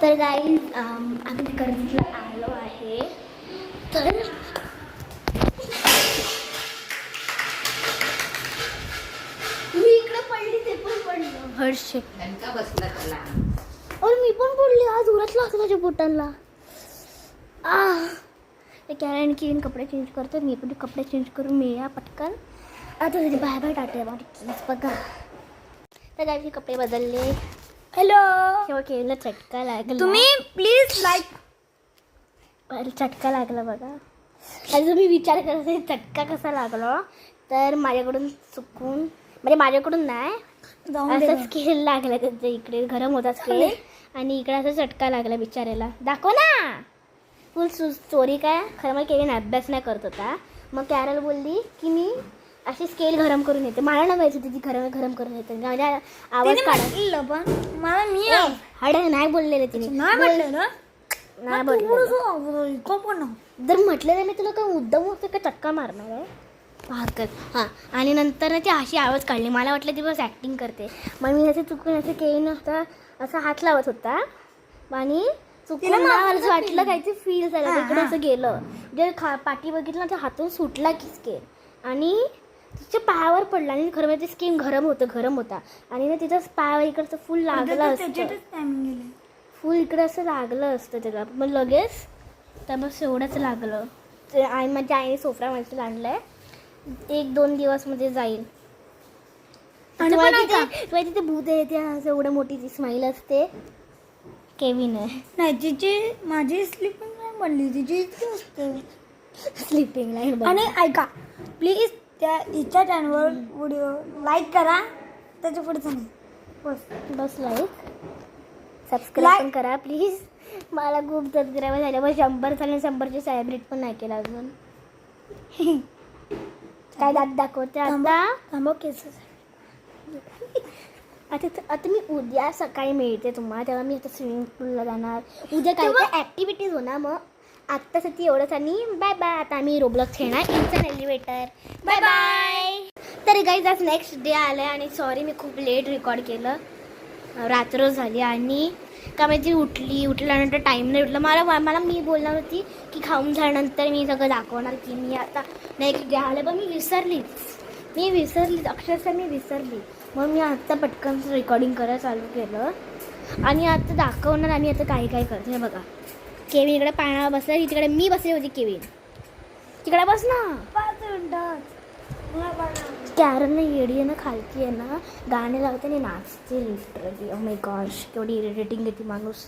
तर गाईज आम्ही कर्जतला आलो आहे. तर मी इकडे पडली ते पण पडलं. हर्षे दणका बसला त्याला. और मी पण पडली. आज उरत लागतं माझ्या बोटांना. कॅरेन की कपडे चेंज करतो. मी पण कपडे चेंज करून मी या पटकन. आता त्याची बाय बाय टाटे बघा. तर गाईज कपडे बदलले. हॅलो, तेव्हा केलं चटका लागला. तुम्ही प्लीज लाईक. चटका लागला बघा. आणि तुम्ही विचार करत आहे चटका कसा लागला, तर माझ्याकडून चुकून म्हणजे माझ्याकडून नाही, असं स्केल लागला त्यांच्या इकडे. गरम होता स्केल आणि इकडे असा चटका लागला बिचाऱ्याला. दाखव ना फुल स्टोरी. काय खरं मला केली अभ्यास नाही करत होता. मग कॅरल बोलली की मी अशी स्केल गरम करून येते. मला ना माहिती होती ती गरम करून येते. माझ्या आवाज काढा. पण मला मी हड नाही बोललेले तिने. नाही म्हटलं ना, नाही बोलले. पण जर म्हटलं नाही मी तुला काय मुद्दाम होतं का चटका मारणार आहे. हरकत. हां, आणि नंतर ना ती अशी आवाज काढली. मला वाटलं ती बस ॲक्टिंग करते. मग मी असं चुकून असं केली नसता, असा हात लावत होता आणि चुकून मला असं वाटलं काहीतरी फील झालं. तिकडे असं गेलं. जे पाठी बघितलं ना, तर हातून सुटला की स्केल आणि तिच्या पायावर पडला. आणि खरं म्हणजे स्किन गरम होता. आणि ना तिच्या पायावर इकडचं फुल लागलं असतं. फुल इकडे असं लागलं असतं त्याला. मग लगेच तर बस एवढंच लागलं. ते आई माझ्या आईने सोफ्रा माझ्याला आणलाय. 1-2 दिवसमध्ये जाईल. आणि माहिती ते भूत आहे त्या एवढं मोठी ती स्माईल असते. केविन आहे. नाही, तिची माझी स्लिपिंग नाही बनली, तिची इतकी असते स्लिपिंग लाईन. आणि ऐका प्लीज, त्या हिच्या चॅनलवर व्हिडिओ लाईक करा. त्याच्या पुढे चालेल बस लाईक सबस्क्राईब पण करा प्लीज. मला खूप सबस्क्राईब झाले. मग 100 झाले. 100चे सेलिब्रेट पण नाही केलं अजून. काय दात दाखवते आता. थांबव केस. आता मी उद्या सकाळी मिळते तुम्हाला. तेव्हा मी आता स्विमिंग पूलला जाणार. उद्या काय काय ॲक्टिव्हिटीज होणार. मग आत्तासाठी एवढंच आणि बाय बाय. आता आम्ही रोब्लॉक्स खेळणार. Instant elevator. Bye bye. तर गाईज आज नेक्स्ट डे आलं आहे आणि सॉरी मी खूप लेट रेकॉर्ड केलं. रात्र झाली आणि का माहिती उठल्यानंतर टाईम नाही उठला. मला मी बोलणार होती की खाऊन झाल्यानंतर मी सगळं दाखवणार की मी आता नेक्स्ट डे आलं. पण मी विसरलीच अक्षरशः मी विसरली. मग मी आत्ता पटकन रेकॉर्डिंग करायला चालू केलं आणि आता दाखवणार आम्ही आता काय करतो. हे बघा, केविन इकडे पाण्यावर बसला. तिकडे मी बसले होती. केविन तिकडे बस ना. 5 मिनिटात कॅरन येडी आहे ना, खालती आहे ना, गाणे लावते आणि नाचते लिटरली. ओ माय गॉश, केवढी इरिटेटिंग आहे ती माणूस.